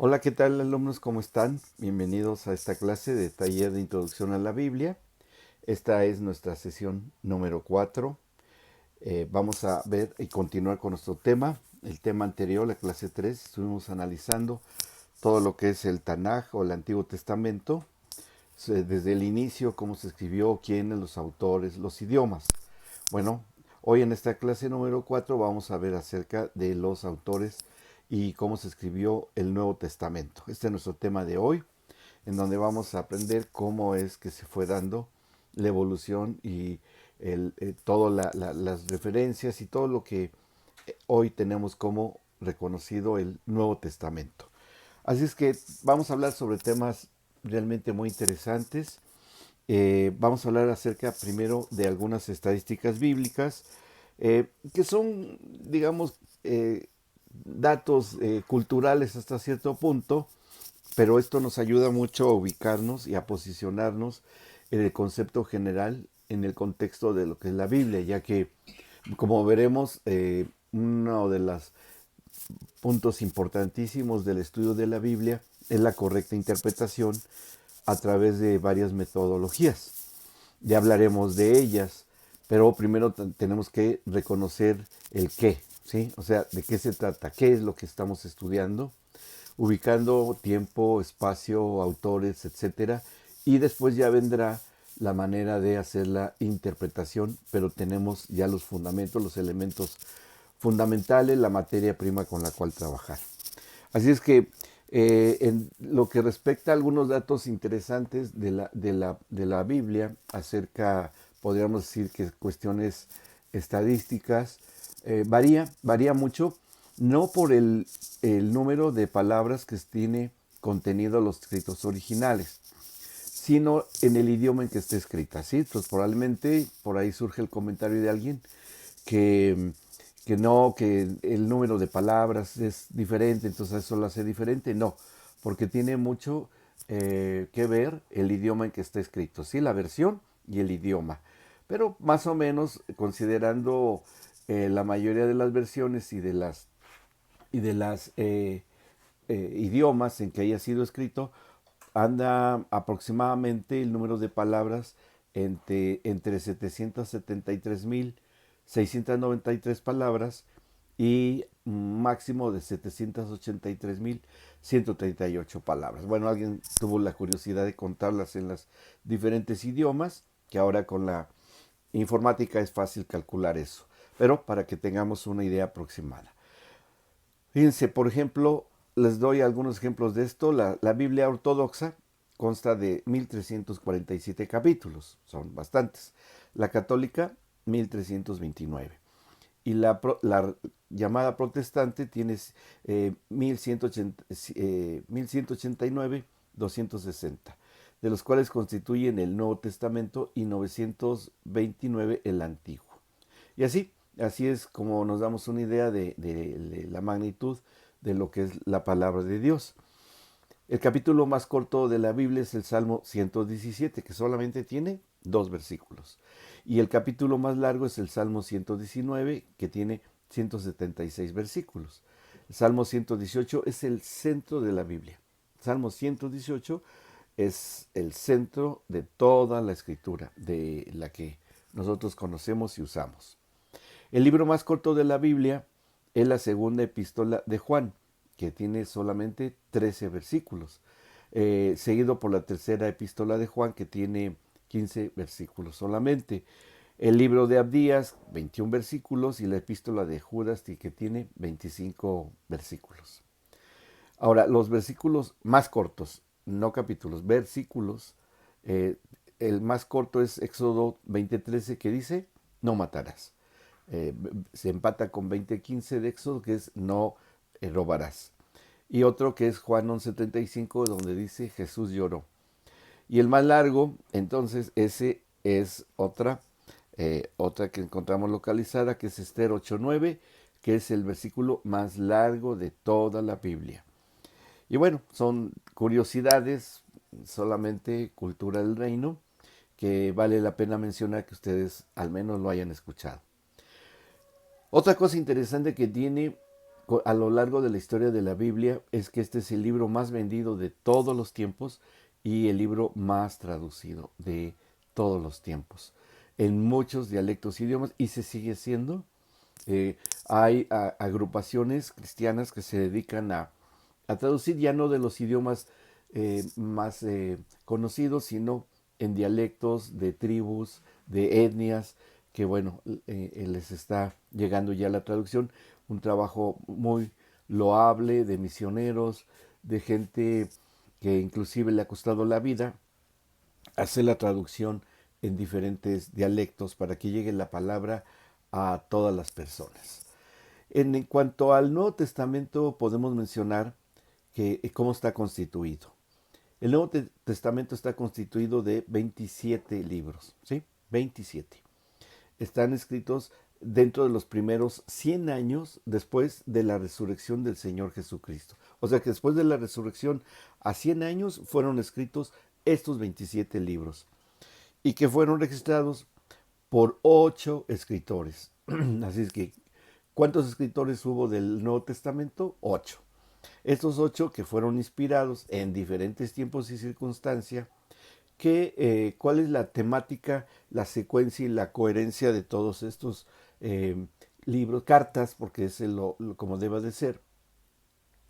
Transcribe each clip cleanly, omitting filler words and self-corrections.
Hola, ¿qué tal alumnos? ¿Cómo están? Bienvenidos a esta clase de taller de introducción a la Biblia. Esta es nuestra sesión número 4. Vamos a ver y continuar con nuestro tema. El tema anterior, la clase 3, estuvimos analizando todo lo que es el Tanaj o el Antiguo Testamento, desde el inicio, cómo se escribió, quiénes, los autores, los idiomas. Bueno, hoy en esta clase número 4 vamos a ver acerca de los autores y cómo se escribió el Nuevo Testamento. Este es nuestro tema de hoy, en donde vamos a aprender cómo es que se fue dando la evolución y todas las referencias y todo lo que hoy tenemos como reconocido el Nuevo Testamento. Así es que vamos a hablar sobre temas realmente muy interesantes. Vamos a hablar acerca primero de algunas estadísticas bíblicas, que son, digamos, datos culturales hasta cierto punto, pero esto nos ayuda mucho a ubicarnos y a posicionarnos en el concepto general, en el contexto de lo que es la Biblia, ya que, como veremos, uno de los puntos importantísimos del estudio de la Biblia es la correcta interpretación a través de varias metodologías. Ya hablaremos de ellas, pero primero tenemos que reconocer el qué, ¿sí? O sea, de qué se trata, qué es lo que estamos estudiando, ubicando tiempo, espacio, autores, etcétera, y después ya vendrá la manera de hacer la interpretación, pero tenemos ya los fundamentos, los elementos fundamentales, la materia prima con la cual trabajar. Así es que en lo que respecta a algunos datos interesantes de la Biblia acerca, podríamos decir que cuestiones estadísticas, varía mucho, no por el número de palabras que tiene contenido los escritos originales, sino en el idioma en que esté escrita, ¿sí? Entonces probablemente por ahí surge el comentario de alguien que, que no, que el número de palabras es diferente, entonces eso lo hace diferente. No, porque tiene mucho que ver el idioma en que está escrito, ¿sí? La versión y el idioma. Pero más o menos, considerando la mayoría de las versiones y de las idiomas en que haya sido escrito, anda aproximadamente el número de palabras entre 773.693 palabras y máximo de 783.138 palabras. Bueno, alguien tuvo la curiosidad de contarlas en los diferentes idiomas, que ahora con la informática es fácil calcular eso, pero para que tengamos una idea aproximada. Fíjense, por ejemplo, les doy algunos ejemplos de esto. La Biblia ortodoxa consta de 1347 capítulos, son bastantes. La católica, 1329. Y la llamada protestante tiene 1189, 260, de los cuales constituyen el Nuevo Testamento y 929 el Antiguo. Y así es como nos damos una idea de la magnitud de lo que es la palabra de Dios. El capítulo más corto de la Biblia es el Salmo 117, que solamente tiene 2 versículos. Y el capítulo más largo es el Salmo 119, que tiene 176 versículos. El Salmo 118 es el centro de la Biblia. El Salmo 118 es el centro de toda la escritura, de la que nosotros conocemos y usamos. El libro más corto de la Biblia es la segunda epístola de Juan, que tiene solamente 13 versículos, seguido por la tercera epístola de Juan, que tiene 15 versículos solamente. El libro de Abdías, 21 versículos, y la epístola de Judas, que tiene 25 versículos. Ahora, los versículos más cortos, no capítulos, versículos, eh, el más corto es Éxodo 20:13, que dice, no matarás. Se empata con 20:15 de Éxodo, que es no robarás. Y otro que es Juan 11:35, donde dice Jesús lloró. Y el más largo, entonces, ese es otra que encontramos localizada, que es Esther 8:9, que es el versículo más largo de toda la Biblia. Y bueno, son curiosidades, solamente cultura del reino, que vale la pena mencionar que ustedes al menos lo hayan escuchado. Otra cosa interesante que tiene a lo largo de la historia de la Biblia es que este es el libro más vendido de todos los tiempos y el libro más traducido de todos los tiempos en muchos dialectos e idiomas y se sigue siendo. Hay agrupaciones cristianas que se dedican a traducir ya no de los idiomas más conocidos, sino en dialectos de tribus, de etnias, que bueno, les está llegando ya la traducción, un trabajo muy loable de misioneros, de gente que inclusive le ha costado la vida, hacer la traducción en diferentes dialectos para que llegue la palabra a todas las personas. En cuanto al Nuevo Testamento, podemos mencionar que cómo está constituido. El Nuevo Testamento está constituido de 27 libros, ¿sí? 27. Están escritos dentro de los primeros 100 años después de la resurrección del Señor Jesucristo. O sea que después de la resurrección a 100 años fueron escritos estos 27 libros y que fueron registrados por 8 escritores. Así es que, ¿cuántos escritores hubo del Nuevo Testamento? 8. Estos 8 que fueron inspirados en diferentes tiempos y circunstancias, ¿cuál es la temática, la secuencia y la coherencia de todos estos libros, cartas, porque es como debe de ser?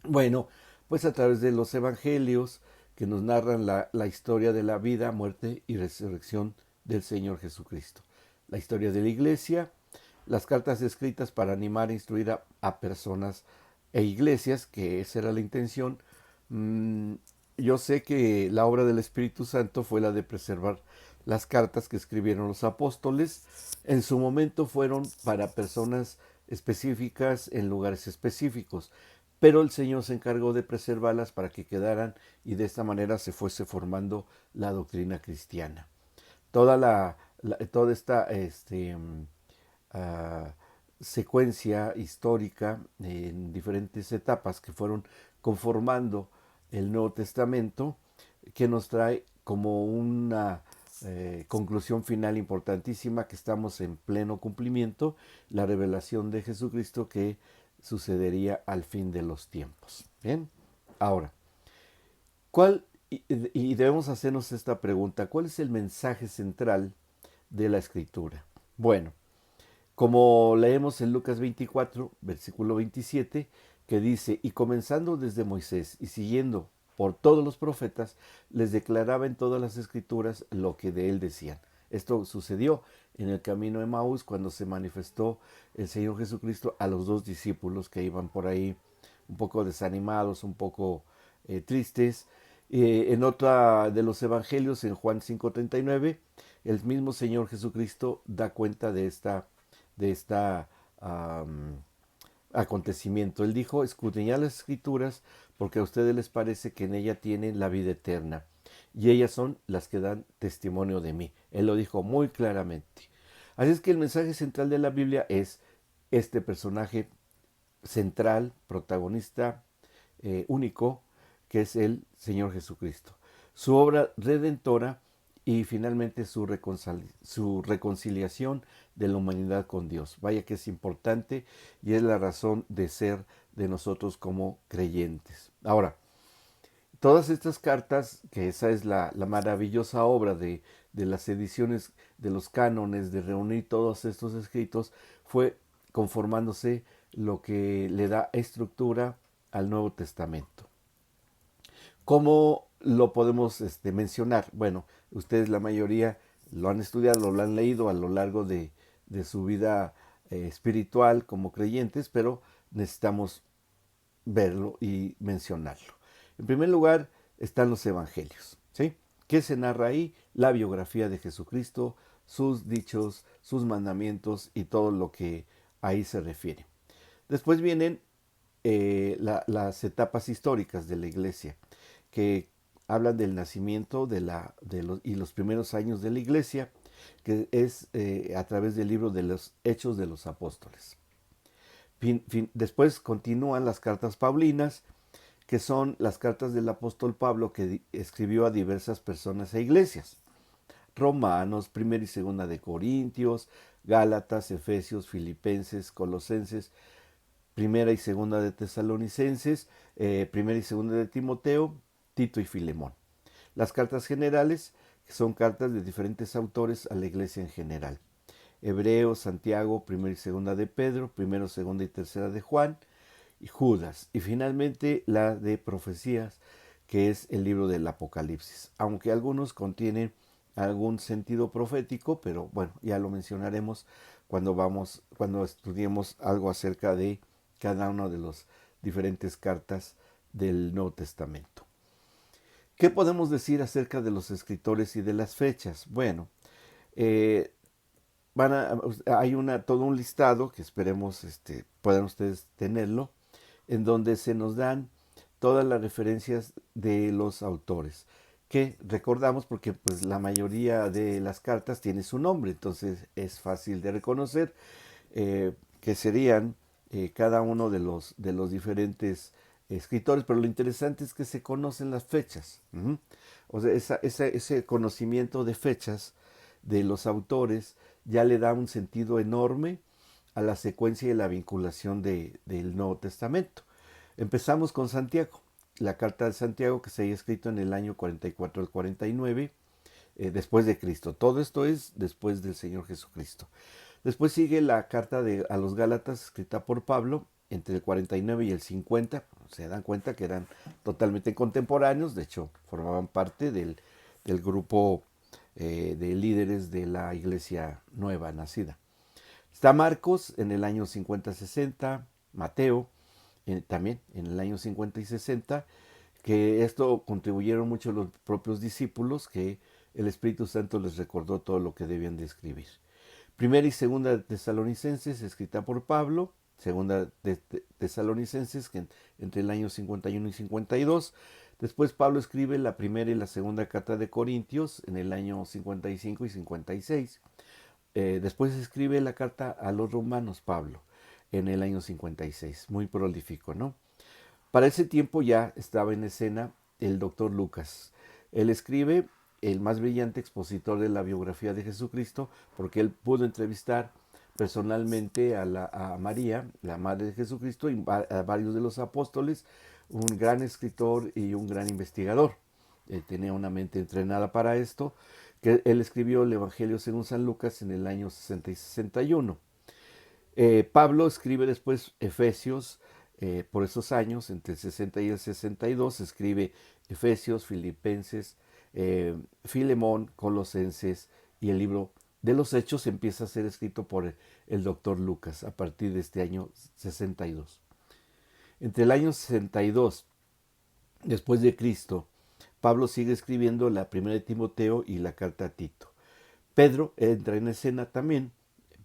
Bueno, pues a través de los evangelios que nos narran la historia de la vida, muerte y resurrección del Señor Jesucristo. La historia de la iglesia, las cartas escritas para animar e instruir a personas e iglesias, que esa era la intención. Yo sé que la obra del Espíritu Santo fue la de preservar las cartas que escribieron los apóstoles. En su momento fueron para personas específicas en lugares específicos, pero el Señor se encargó de preservarlas para que quedaran y de esta manera se fuese formando la doctrina cristiana. Toda esta uh, secuencia histórica en diferentes etapas que fueron conformando el Nuevo Testamento, que nos trae como una conclusión final importantísima, que estamos en pleno cumplimiento, la revelación de Jesucristo que sucedería al fin de los tiempos. Bien, ahora, ¿cuál, y debemos hacernos esta pregunta, ¿cuál es el mensaje central de la Escritura? Bueno, como leemos en Lucas 24, versículo 27, que dice, y comenzando desde Moisés y siguiendo por todos los profetas, les declaraba en todas las escrituras lo que de él decían. Esto sucedió en el camino de Maús cuando se manifestó el Señor Jesucristo a los dos discípulos que iban por ahí un poco desanimados, un poco tristes. En otra de los evangelios, en Juan 5:39, el mismo Señor Jesucristo da cuenta de esta acontecimiento. Él dijo, escudriñad las escrituras porque a ustedes les parece que en ella tienen la vida eterna y ellas son las que dan testimonio de mí. Él lo dijo muy claramente. Así es que el mensaje central de la Biblia es este personaje central, protagonista único, que es el Señor Jesucristo. Su obra redentora y finalmente su reconciliación de la humanidad con Dios. Vaya que es importante y es la razón de ser de nosotros como creyentes. Ahora, todas estas cartas, que esa es la maravillosa obra de las ediciones de los cánones, de reunir todos estos escritos, fue conformándose lo que le da estructura al Nuevo Testamento. ¿Cómo lo podemos mencionar? Bueno, ustedes la mayoría lo han estudiado, lo han leído a lo largo de su vida espiritual como creyentes, pero necesitamos verlo y mencionarlo. En primer lugar están los evangelios, ¿sí? ¿Qué se narra ahí? La biografía de Jesucristo, sus dichos, sus mandamientos y todo lo que ahí se refiere. Después vienen las etapas históricas de la iglesia, que hablan del nacimiento y los primeros años de la iglesia, que es a través del libro de los Hechos de los Apóstoles. Después continúan las cartas paulinas, que son las cartas del apóstol Pablo que escribió a diversas personas e iglesias. Romanos, primera y segunda de Corintios, Gálatas, Efesios, Filipenses, Colosenses, Primera y Segunda de Tesalonicenses, Primera y Segunda de Timoteo, Tito y Filemón. Las cartas generales son cartas de diferentes autores a la iglesia en general. Hebreos, Santiago, Primera y Segunda de Pedro, Primero, Segunda y Tercera de Juan, y Judas. Y finalmente la de profecías, que es el libro del Apocalipsis. Aunque algunos contienen algún sentido profético, pero bueno, ya lo mencionaremos cuando estudiemos algo acerca de cada una de las diferentes cartas del Nuevo Testamento. ¿Qué podemos decir acerca de los escritores y de las fechas? Bueno, eh, hay todo un listado que esperemos puedan ustedes tenerlo, en donde se nos dan todas las referencias de los autores, que recordamos porque pues la mayoría de las cartas tiene su nombre, entonces es fácil de reconocer, que serían cada uno de los diferentes escritores, pero lo interesante es que se conocen las fechas. O sea, ese conocimiento de fechas de los autores ya le da un sentido enorme a la secuencia y la vinculación del Nuevo Testamento. Empezamos con Santiago, la carta de Santiago que se haya escrito en el año 44 al 49 después de Cristo. Todo esto es después del Señor Jesucristo. Después sigue la carta a los Gálatas escrita por Pablo entre el 49 y el 50. Se dan cuenta que eran totalmente contemporáneos, de hecho formaban parte del grupo de líderes de la iglesia nueva nacida. Está Marcos en el año 50-60, Mateo también en el año 50 y 60, que esto contribuyeron mucho los propios discípulos, que el Espíritu Santo les recordó todo lo que debían de escribir. Primera y Segunda de Tesalonicenses, escrita por Pablo, Segunda de Tesalonicenses, que entre el año 51 y 52. Después Pablo escribe la primera y la segunda carta de Corintios en el año 55 y 56. Después escribe la carta a los romanos Pablo en el año 56, muy prolífico, ¿no? Para ese tiempo ya estaba en escena el doctor Lucas. Él escribe el más brillante expositor de la biografía de Jesucristo, porque él pudo entrevistar personalmente a María, la madre de Jesucristo, y a varios de los apóstoles, un gran escritor y un gran investigador. Él tenía una mente entrenada para esto, que él escribió el Evangelio según San Lucas en el año 60 y 61. Pablo escribe después Efesios, por esos años, entre el 60 y el 62, escribe Efesios, Filipenses, Filemón, Colosenses, y el libro de los Hechos empieza a ser escrito por el doctor Lucas a partir de este año 62. Entre el año 62, después de Cristo, Pablo sigue escribiendo la primera de Timoteo y la carta a Tito. Pedro entra en escena también,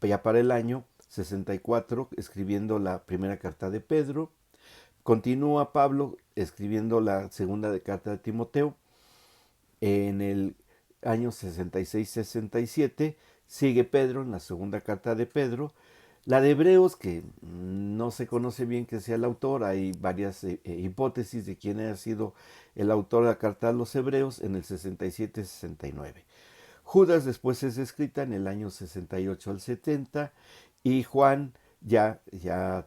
ya para el año 64, escribiendo la primera carta de Pedro. Continúa Pablo escribiendo la segunda carta de Timoteo. En el año 66-67 sigue Pedro en la segunda carta de Pedro. La de Hebreos, que no se conoce bien que sea el autor, hay varias hipótesis de quién haya sido el autor de la carta a los Hebreos en el 67-69. Judas después es escrita en el año 68 al 70, y Juan, ya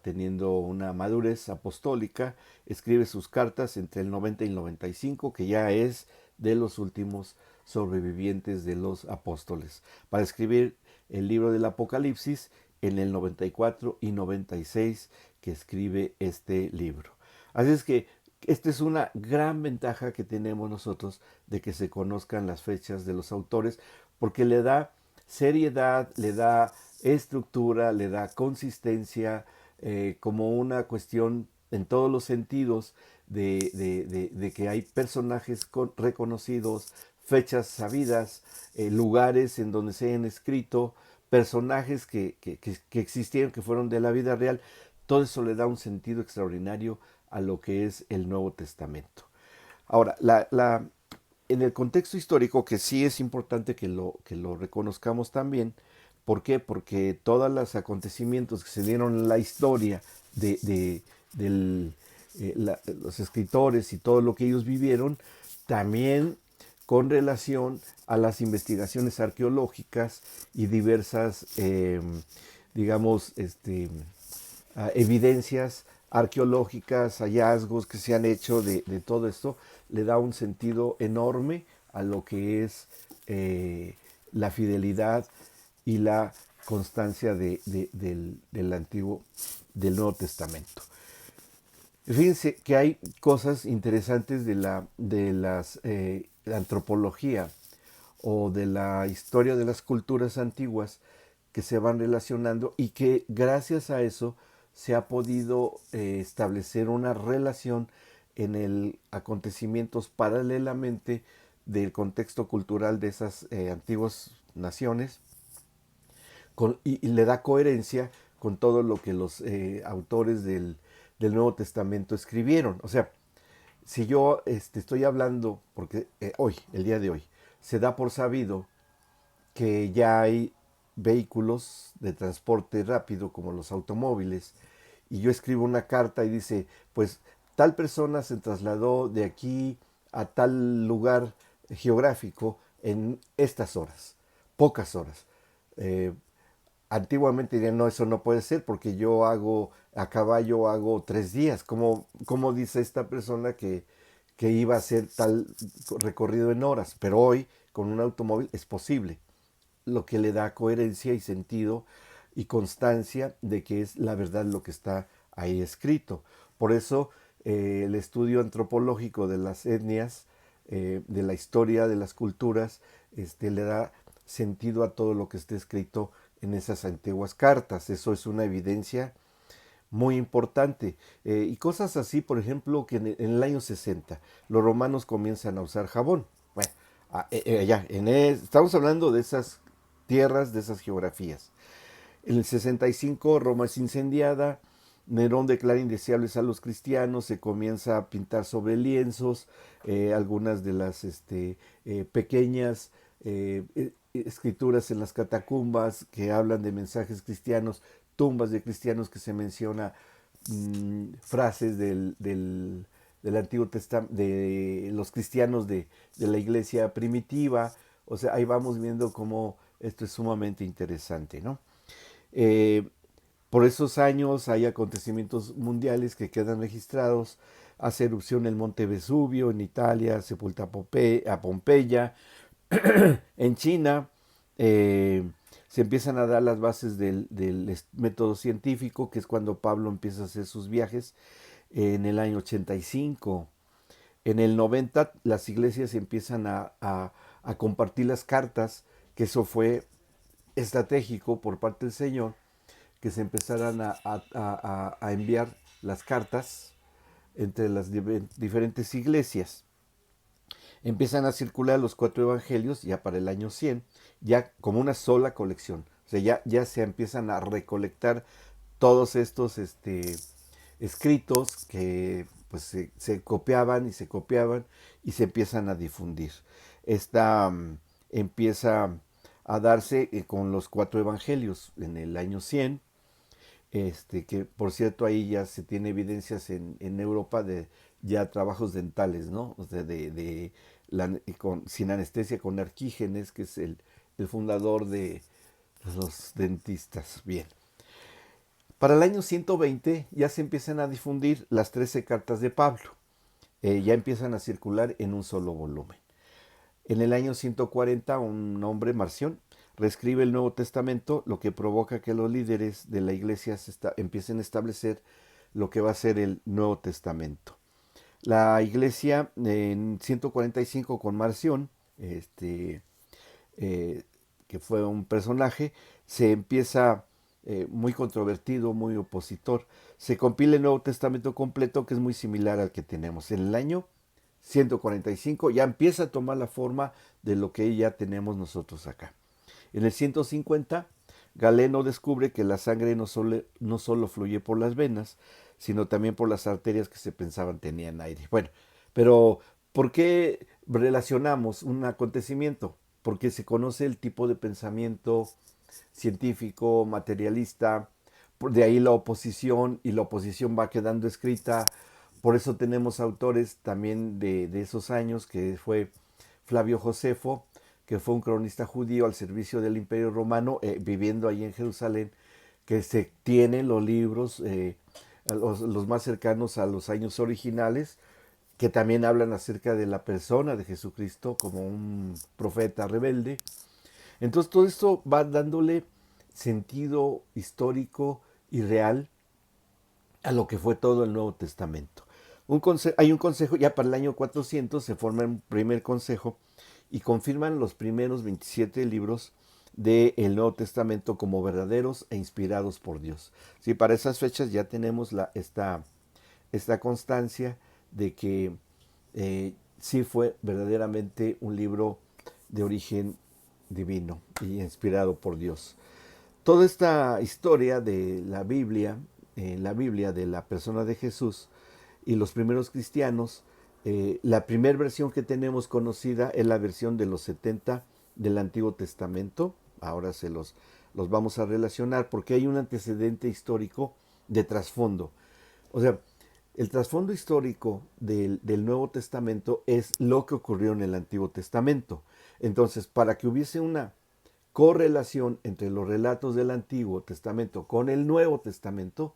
teniendo una madurez apostólica, escribe sus cartas entre el 90 y el 95, que ya es de los últimos sobrevivientes de los apóstoles, para escribir el libro del Apocalipsis en el 94 y 96, que escribe este libro. Así es que esta es una gran ventaja que tenemos nosotros de que se conozcan las fechas de los autores, porque le da seriedad, le da estructura, le da consistencia, como una cuestión en todos los sentidos de que hay personajes reconocidos, fechas sabidas, lugares en donde se han escrito, personajes que existieron, que fueron de la vida real. Todo eso le da un sentido extraordinario a lo que es el Nuevo Testamento. Ahora, en el contexto histórico, que sí es importante que lo reconozcamos también. ¿Por qué? Porque todos los acontecimientos que se dieron en la historia de los escritores y todo lo que ellos vivieron, también con relación a las investigaciones arqueológicas y diversas, digamos, evidencias arqueológicas, hallazgos que se han hecho de todo esto, le da un sentido enorme a lo que es la fidelidad y la constancia del Antiguo, del Nuevo Testamento. Fíjense que hay cosas interesantes la antropología o de la historia de las culturas antiguas que se van relacionando y que gracias a eso se ha podido establecer una relación en el acontecimientos paralelamente del contexto cultural de esas antiguas naciones y le da coherencia con todo lo que los autores del Nuevo Testamento escribieron. O sea, si yo estoy hablando, porque hoy, el día de hoy, se da por sabido que ya hay vehículos de transporte rápido como los automóviles, y yo escribo una carta y dice, pues tal persona se trasladó de aquí a tal lugar geográfico en estas horas, pocas horas. Eh, Antiguamente dirían, no, eso no puede ser porque yo hago, a caballo hago 3 días. ¿Cómo dice esta persona que iba a hacer tal recorrido en horas? Pero hoy, con un automóvil, es posible, lo que le da coherencia y sentido y constancia de que es la verdad lo que está ahí escrito. Por eso el estudio antropológico de las etnias, de la historia de las culturas, le da sentido a todo lo que está escrito en esas antiguas cartas. Eso es una evidencia muy importante. Y cosas así, por ejemplo, que en el año 60 los romanos comienzan a usar jabón. Bueno, estamos hablando de esas tierras, de esas geografías. En el 65 Roma es incendiada, Nerón declara indeseables a los cristianos, se comienza a pintar sobre lienzos, algunas de las pequeñas escrituras en las catacumbas que hablan de mensajes cristianos, tumbas de cristianos que se menciona frases del Antiguo Testamento, de los cristianos de la iglesia primitiva. O sea, ahí vamos viendo cómo esto es sumamente interesante, ¿no? Eh, por esos años hay acontecimientos mundiales que quedan registrados. Hace erupción el monte Vesubio en Italia, sepulta a Pompeya. En China se empiezan a dar las bases del método científico, que es cuando Pablo empieza a hacer sus viajes en el año 85. En el 90 las iglesias empiezan a compartir las cartas, que eso fue estratégico por parte del Señor, que se empezaran a enviar las cartas entre las diferentes iglesias. Empiezan a circular los 4 evangelios ya para el año 100, ya como una sola colección. O sea, ya se empiezan a recolectar todos estos escritos que pues se copiaban y se copiaban y se empiezan a difundir. Esta empieza a darse con los 4 evangelios en el año 100, que por cierto ahí ya se tiene evidencias en Europa de ya trabajos dentales, ¿no? O sea, sin anestesia, con Arquígenes, que es el fundador de los dentistas. Bien. Para el año 120 ya se empiezan a difundir las 13 cartas de Pablo. Ya empiezan a circular en un solo volumen. En el año 140 un hombre, Marción, reescribe el Nuevo Testamento, lo que provoca que los líderes de la iglesia empiecen a establecer lo que va a ser el Nuevo Testamento. La iglesia en 145 con Marción, que fue un personaje, se empieza muy controvertido, muy opositor. Se compila el Nuevo Testamento completo, que es muy similar al que tenemos. En el año 145 ya empieza a tomar la forma de lo que ya tenemos nosotros acá. En el 150, Galeno descubre que la sangre no solo fluye por las venas, sino también por las arterias que se pensaban tenían aire. Bueno, pero ¿por qué relacionamos un acontecimiento? Porque se conoce el tipo de pensamiento científico, materialista, de ahí la oposición, y la oposición va quedando escrita. Por eso tenemos autores también de esos años, que fue Flavio Josefo, que fue un cronista judío al servicio del Imperio Romano, viviendo ahí en Jerusalén, que se tienen los libros, los más cercanos a los años originales, que también hablan acerca de la persona de Jesucristo como un profeta rebelde. Entonces todo esto va dándole sentido histórico y real a lo que fue todo el Nuevo Testamento. Hay un consejo, ya para el año 400 se forma un primer consejo y confirman los primeros 27 libros del Nuevo Testamento como verdaderos e inspirados por Dios. Sí, para esas fechas ya tenemos esta constancia de que sí fue verdaderamente un libro de origen divino y inspirado por Dios. Toda esta historia de la Biblia de la persona de Jesús y los primeros cristianos, la primera versión que tenemos conocida es la versión de los 70 del Antiguo Testamento. Ahora los vamos a relacionar porque hay un antecedente histórico de trasfondo. O sea, el trasfondo histórico del Nuevo Testamento es lo que ocurrió en el Antiguo Testamento. Entonces, para que hubiese una correlación entre los relatos del Antiguo Testamento con el Nuevo Testamento,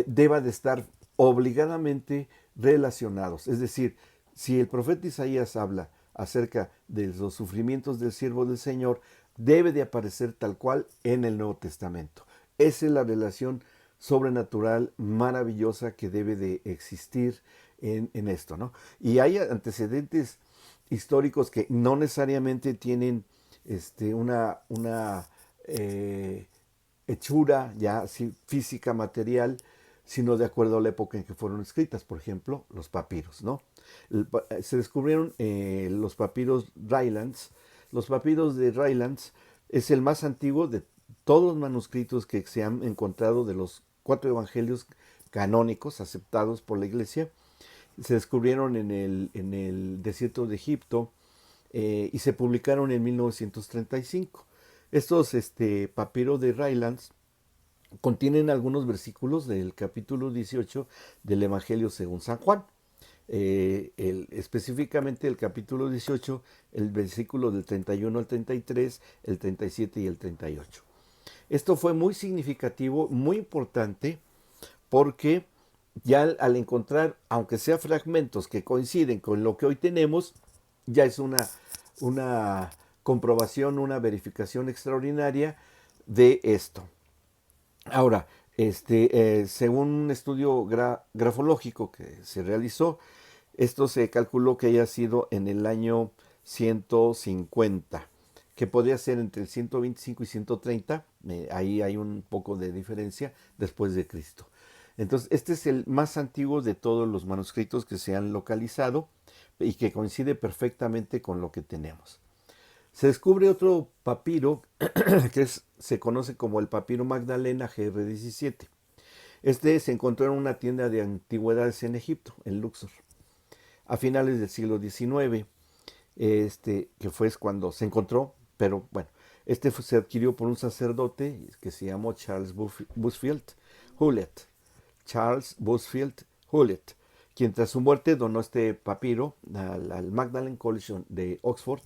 deba de estar obligadamente relacionados. Es decir, si el profeta Isaías habla acerca de los sufrimientos del siervo del Señor, debe de aparecer tal cual en el Nuevo Testamento. Esa es la relación sobrenatural maravillosa que debe de existir en esto, ¿no? Y hay antecedentes históricos que no necesariamente tienen una hechura ya así, física, material, sino de acuerdo a la época en que fueron escritas. Por ejemplo, los papiros, ¿no? Se descubrieron los papiros Rylands. Los papiros de Rylands es el más antiguo de todos los manuscritos que se han encontrado de los 4 evangelios canónicos aceptados por la iglesia. Se descubrieron en el desierto de Egipto y se publicaron en 1935. Estos papiros de Rylands contienen algunos versículos del capítulo 18 del Evangelio según San Juan. Específicamente el capítulo 18, el versículo del 31 al 33, el 37 y el 38. Esto fue muy significativo, muy importante, porque ya al encontrar, aunque sea fragmentos que coinciden con lo que hoy tenemos, ya es una comprobación, una verificación extraordinaria de esto. Ahora, según un estudio grafológico que se realizó, esto se calculó que haya sido en el año 150, que podría ser entre el 125 y 130, ahí hay un poco de diferencia, después de Cristo. Entonces, este es el más antiguo de todos los manuscritos que se han localizado y que coincide perfectamente con lo que tenemos. Se descubre otro papiro que se conoce como el papiro Magdalena GR17. Este se encontró en una tienda de antigüedades en Egipto, en Luxor, a finales del siglo XIX, que fue cuando se encontró, pero bueno, se adquirió por un sacerdote que se llamó Charles Busfield Hewlett. Charles Busfield Hewlett, quien tras su muerte donó este papiro al Magdalen College de Oxford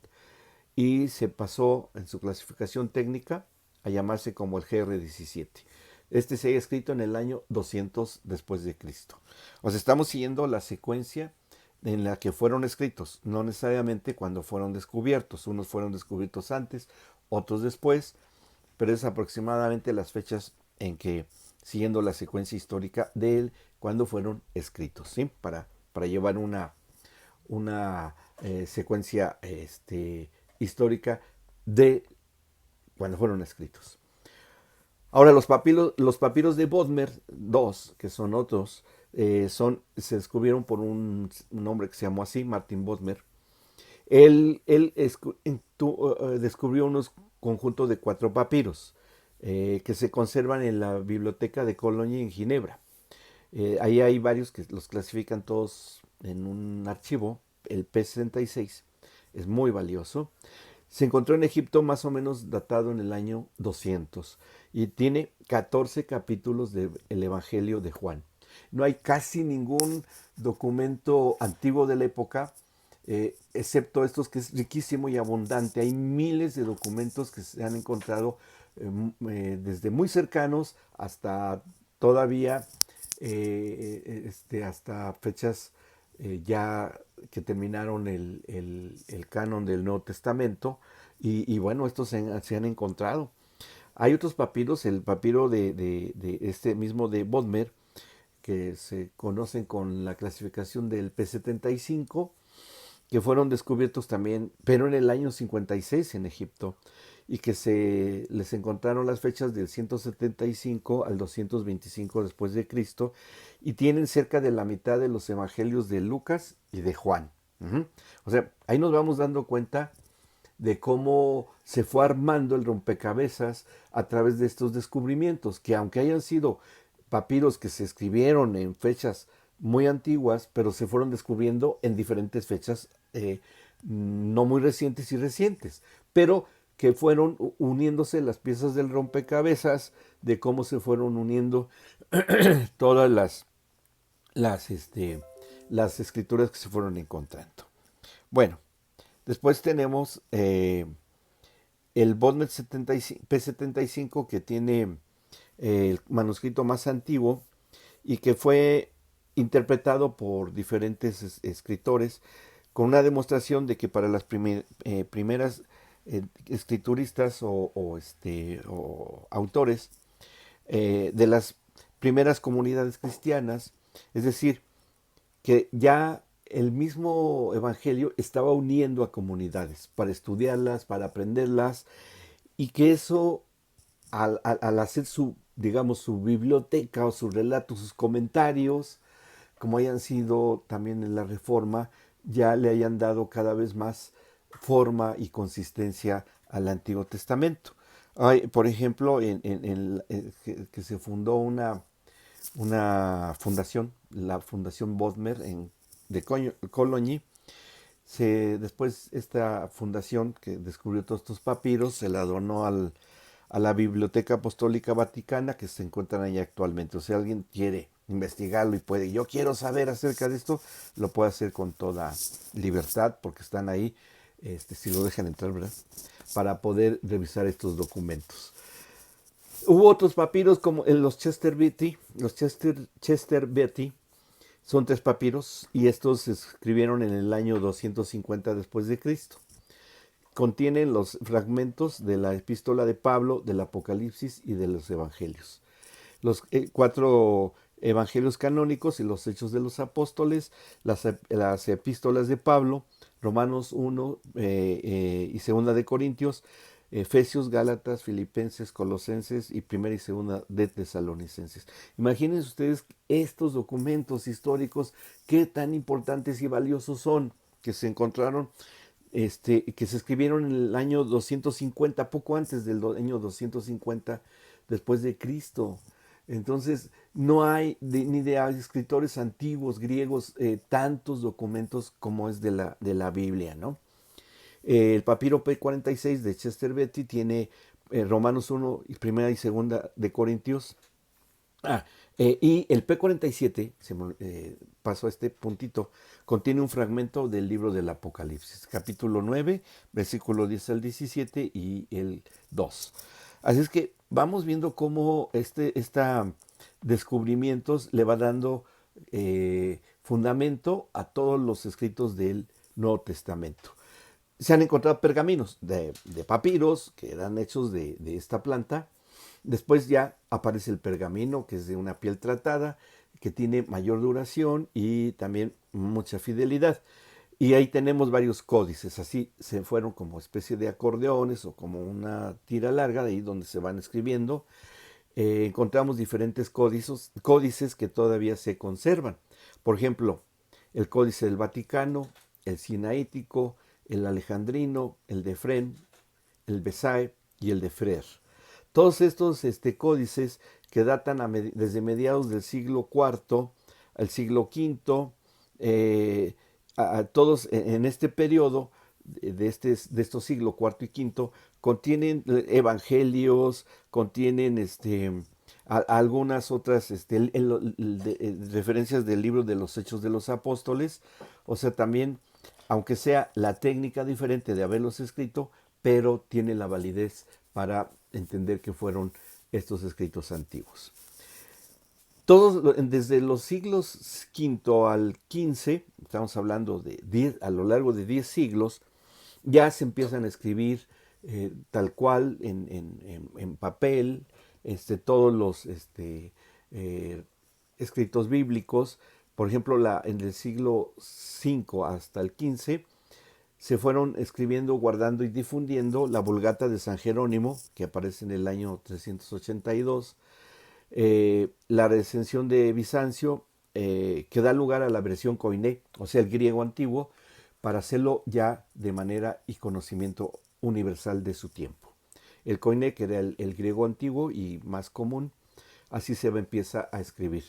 y se pasó en su clasificación técnica a llamarse como el GR17. Este se ha escrito en el año 200 después de Cristo. O sea, estamos siguiendo la secuencia en la que fueron escritos, no necesariamente cuando fueron descubiertos. Unos fueron descubiertos antes, otros después, pero es aproximadamente las fechas en que, siguiendo la secuencia histórica de él, cuando fueron escritos, ¿sí? Para llevar una secuencia histórica de cuando fueron escritos. Ahora, los papiros de Bodmer II, que son otros, se descubrieron por un hombre que se llamó así, Martin Bodmer. Él descubrió unos conjuntos de 4 papiros que se conservan en la biblioteca de Colonia en Ginebra. Ahí hay varios que los clasifican todos en un archivo, el P66, es muy valioso. Se encontró en Egipto más o menos datado en el año 200 y tiene 14 capítulos del Evangelio de Juan. No hay casi ningún documento antiguo de la época, excepto estos que es riquísimo y abundante. Hay miles de documentos que se han encontrado desde muy cercanos hasta todavía hasta fechas ya que terminaron el canon del Nuevo Testamento y bueno, estos se han encontrado. Hay otros papiros, el papiro de este mismo de Bodmer, que se conocen con la clasificación del P75, que fueron descubiertos también, pero en el año 56 en Egipto, y que se les encontraron las fechas del 175 al 225 después de Cristo, y tienen cerca de la mitad de los evangelios de Lucas y de Juan. Ujú. O sea, ahí nos vamos dando cuenta de cómo se fue armando el rompecabezas a través de estos descubrimientos, que aunque hayan sido papiros que se escribieron en fechas muy antiguas, pero se fueron descubriendo en diferentes fechas no muy recientes y recientes, pero que fueron uniéndose las piezas del rompecabezas, de cómo se fueron uniendo todas las, este, las escrituras que se fueron encontrando. Bueno, después tenemos el Bodmer P75, que tiene el manuscrito más antiguo y que fue interpretado por diferentes escritores con una demostración de que para las primeras escrituristas o autores de las primeras comunidades cristianas, es decir, que ya el mismo evangelio estaba uniendo a comunidades para estudiarlas, para aprenderlas, y que eso al hacer su, digamos, su biblioteca o su relato, sus comentarios, como hayan sido también en la Reforma, ya le hayan dado cada vez más forma y consistencia al Antiguo Testamento. Hay, por ejemplo, que se fundó una fundación, la Fundación Bodmer de Cologne. Después esta fundación que descubrió todos estos papiros se la donó a la Biblioteca Apostólica Vaticana, que se encuentran ahí actualmente. O sea, alguien quiere investigarlo y puede, yo quiero saber acerca de esto, lo puede hacer con toda libertad porque están ahí, si lo dejan entrar, ¿verdad? Para poder revisar estos documentos. Hubo otros papiros como los Chester Beatty, Chester Beatty, son tres papiros y estos se escribieron en el año 250 después de Cristo. Contienen los fragmentos de la epístola de Pablo, del Apocalipsis y de los Evangelios. Los cuatro evangelios canónicos y los hechos de los apóstoles, las epístolas de Pablo, Romanos 1 y segunda de Corintios, Efesios, Gálatas, Filipenses, Colosenses y primera y segunda de Tesalonicenses. Imagínense ustedes estos documentos históricos, qué tan importantes y valiosos son, que se encontraron, que se escribieron en el año 250, poco antes del año 250 después de Cristo. Entonces, no hay ni de escritores antiguos griegos tantos documentos como es de la Biblia, ¿no? El papiro P46 de Chester Beatty tiene Romanos 1 y primera y segunda de Corintios. Y el P47, paso a este puntito, contiene un fragmento del libro del Apocalipsis, capítulo 9, versículo 10 al 17 y el 2. Así es que vamos viendo cómo esta descubrimientos le va dando fundamento a todos los escritos del Nuevo Testamento. Se han encontrado pergaminos de papiros que eran hechos de esta planta. Después ya aparece el pergamino, que es de una piel tratada, que tiene mayor duración y también mucha fidelidad. Y ahí tenemos varios códices, así se fueron como especie de acordeones o como una tira larga, de ahí donde se van escribiendo. Encontramos diferentes códices que todavía se conservan. Por ejemplo, el Códice del Vaticano, el Sinaítico, el Alejandrino, el de Fren, el Besae y el de Frer. Todos estos códices que datan desde mediados del siglo IV al siglo V, todos en este periodo de estos siglos IV y V, contienen evangelios, contienen algunas otras referencias del libro de los Hechos de los Apóstoles, o sea, también, aunque sea la técnica diferente de haberlos escrito, pero tiene la validez para entender que fueron estos escritos antiguos. Todos, desde los siglos V al XV, estamos hablando de 10, a lo largo de 10 siglos, ya se empiezan a escribir tal cual en papel, todos los escritos bíblicos. Por ejemplo, en el siglo V hasta el XV se fueron escribiendo, guardando y difundiendo la Vulgata de San Jerónimo, que aparece en el año 382, la recensión de Bizancio, que da lugar a la versión Koiné, o sea, el griego antiguo, para hacerlo ya de manera y conocimiento universal de su tiempo. El Koiné, que era el griego antiguo y más común, así se empieza a escribir.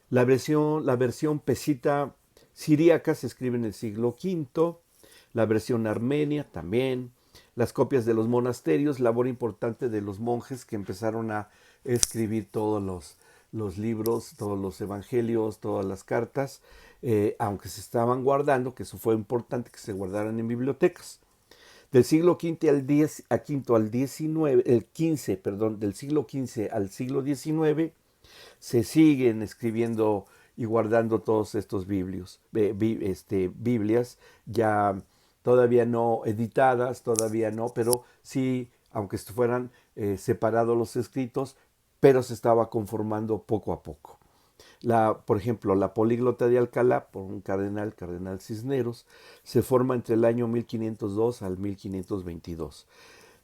La versión pesita siríaca se escribe en el siglo V, la versión armenia también, las copias de los monasterios, labor importante de los monjes que empezaron a escribir todos los libros, todos los evangelios, todas las cartas, aunque se estaban guardando, que eso fue importante que se guardaran en bibliotecas. Del siglo V al XIX, del siglo XV al siglo XIX, se siguen escribiendo y guardando todos estos biblias, ya todavía no editadas, todavía no, pero sí, aunque fueran separados los escritos, pero se estaba conformando poco a poco. Por ejemplo, la Políglota de Alcalá, por un cardenal Cisneros, se forma entre el año 1502 al 1522.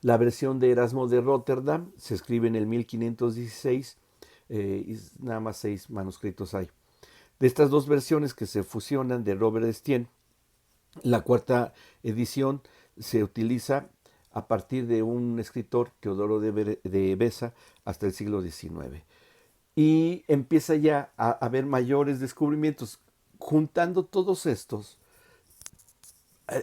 La versión de Erasmo de Rotterdam se escribe en el 1516, y nada más 6 manuscritos hay. De estas dos versiones que se fusionan de Robert Estienne, la cuarta edición se utiliza a partir de un escritor, Teodoro de Beza, hasta el siglo XIX. Y empieza ya a haber mayores descubrimientos. Juntando todos estos,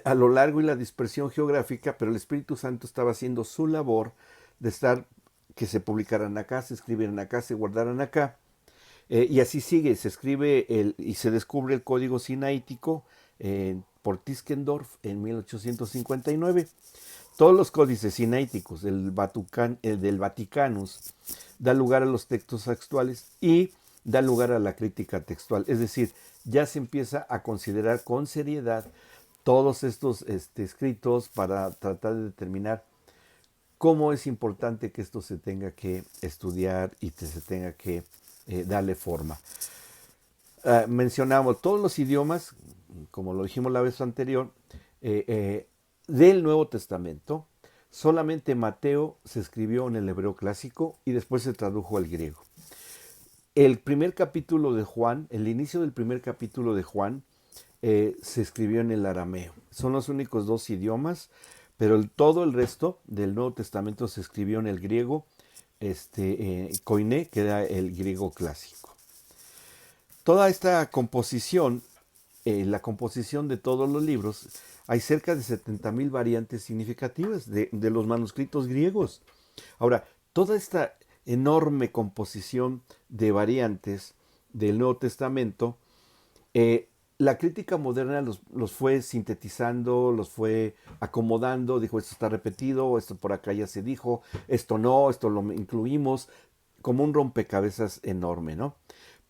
a lo largo y la dispersión geográfica, pero el Espíritu Santo estaba haciendo su labor de estar, que se publicaran acá, se escribieran acá, se guardaran acá. Y así sigue, se escribe y se descubre el código sinaítico por Tischendorf en 1859. Todos los códices sinaíticos del Vaticanus da lugar a los textos actuales y da lugar a la crítica textual. Es decir, ya se empieza a considerar con seriedad todos estos escritos para tratar de determinar cómo es importante que esto se tenga que estudiar y que se tenga que darle forma. Mencionamos todos los idiomas, como lo dijimos la vez anterior, del Nuevo Testamento. Solamente Mateo se escribió en el hebreo clásico y después se tradujo al griego. El primer capítulo de Juan, el inicio del primer capítulo de Juan, se escribió en el arameo. Son los únicos dos idiomas, pero todo el resto del Nuevo Testamento se escribió en el griego, koiné, que era el griego clásico. Toda esta composición, la composición de todos los libros, hay cerca de 70,000 variantes significativas de los manuscritos griegos. Ahora, toda esta enorme composición de variantes del Nuevo Testamento, la crítica moderna los fue sintetizando, los fue acomodando, dijo esto está repetido, esto por acá ya se dijo, esto no, esto lo incluimos, como un rompecabezas enorme, ¿no?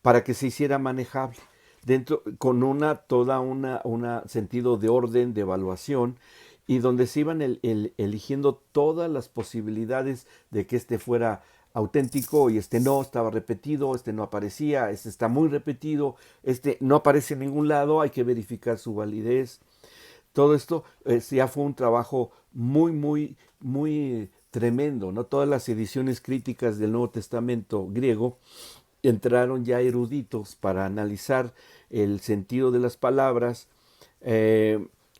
Para que se hiciera manejable, con toda una sentido de orden, de evaluación, y donde se iban eligiendo todas las posibilidades de que fuera auténtico y no estaba repetido, no aparecía, está muy repetido, no aparece en ningún lado, hay que verificar su validez. Todo esto ya fue un trabajo muy, muy, muy tremendo, ¿no? Todas las ediciones críticas del Nuevo Testamento griego entraron ya eruditos para analizar el sentido de las palabras,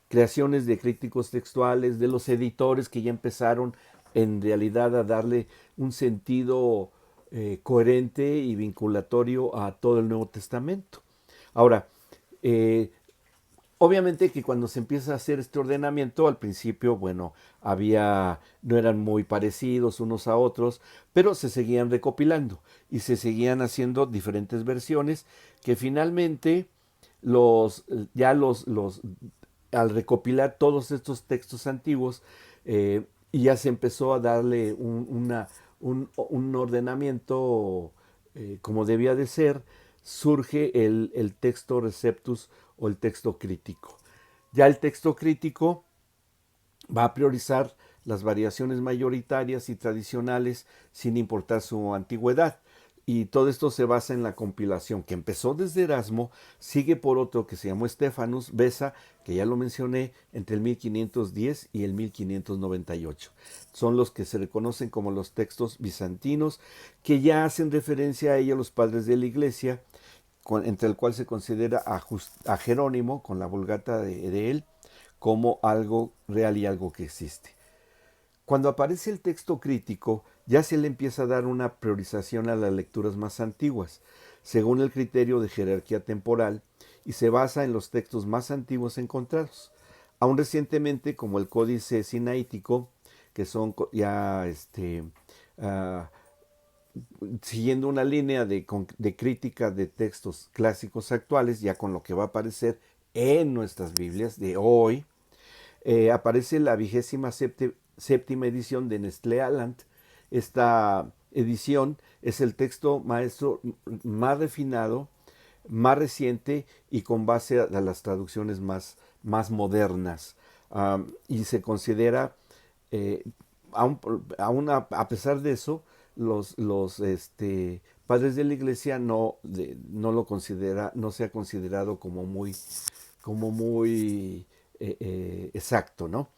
creaciones de críticos textuales, de los editores que ya empezaron en realidad a darle un sentido coherente y vinculatorio a todo el Nuevo Testamento. Ahora, obviamente que cuando se empieza a hacer este ordenamiento, al principio, bueno, no eran muy parecidos unos a otros, pero se seguían recopilando y se seguían haciendo diferentes versiones que finalmente al recopilar todos estos textos antiguos, y ya se empezó a darle un ordenamiento como debía de ser. Surge el texto receptus o el texto crítico. Ya el texto crítico va a priorizar las variaciones mayoritarias y tradicionales sin importar su antigüedad. Y todo esto se basa en la compilación que empezó desde Erasmo, sigue por otro que se llamó Stephanus Beza, que ya lo mencioné, entre el 1510 y el 1598. Son los que se reconocen como los textos bizantinos, que ya hacen referencia a ellos los padres de la Iglesia, entre el cual se considera a Jerónimo, con la Vulgata de él, como algo real y algo que existe. Cuando aparece el texto crítico, ya se le empieza a dar una priorización a las lecturas más antiguas, según el criterio de jerarquía temporal, y se basa en los textos más antiguos encontrados. Aún recientemente, como el Códice Sinaítico, que son ya uh, siguiendo una línea de crítica de textos clásicos actuales, ya con lo que va a aparecer en nuestras Biblias de hoy, aparece la 27ª edición de Nestlé Aland. Esta edición es el texto maestro más refinado, más reciente y con base a las traducciones más modernas. Y se considera, a pesar de eso, los padres de la Iglesia no lo considera, no se ha considerado como muy exacto, ¿no?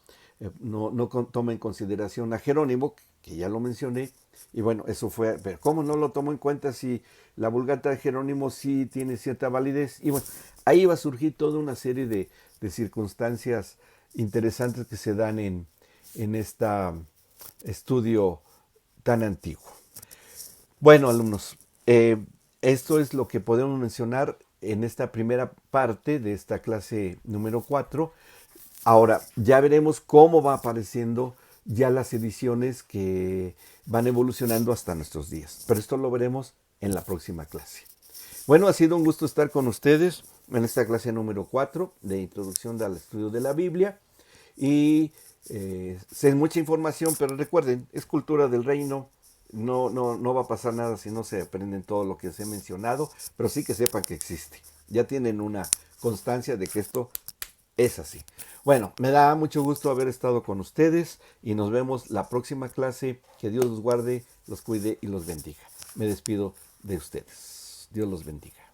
No toma en consideración a Jerónimo, que ya lo mencioné, y bueno, eso fue, pero ¿cómo no lo tomo en cuenta si la Vulgata de Jerónimo sí tiene cierta validez? Y bueno, ahí va a surgir toda una serie de circunstancias interesantes que se dan en este estudio tan antiguo. Bueno, alumnos, esto es lo que podemos mencionar en esta primera parte de esta clase número 4. Ahora, ya veremos cómo va apareciendo ya las ediciones que van evolucionando hasta nuestros días. Pero esto lo veremos en la próxima clase. Bueno, ha sido un gusto estar con ustedes en esta clase número 4 de Introducción al Estudio de la Biblia. Y es mucha información, pero recuerden, es cultura del reino. No va a pasar nada si no se aprenden todo lo que os he mencionado, pero sí que sepan que existe. Ya tienen una constancia de que esto es así. Bueno, me da mucho gusto haber estado con ustedes y nos vemos la próxima clase. Que Dios los guarde, los cuide y los bendiga. Me despido de ustedes. Dios los bendiga.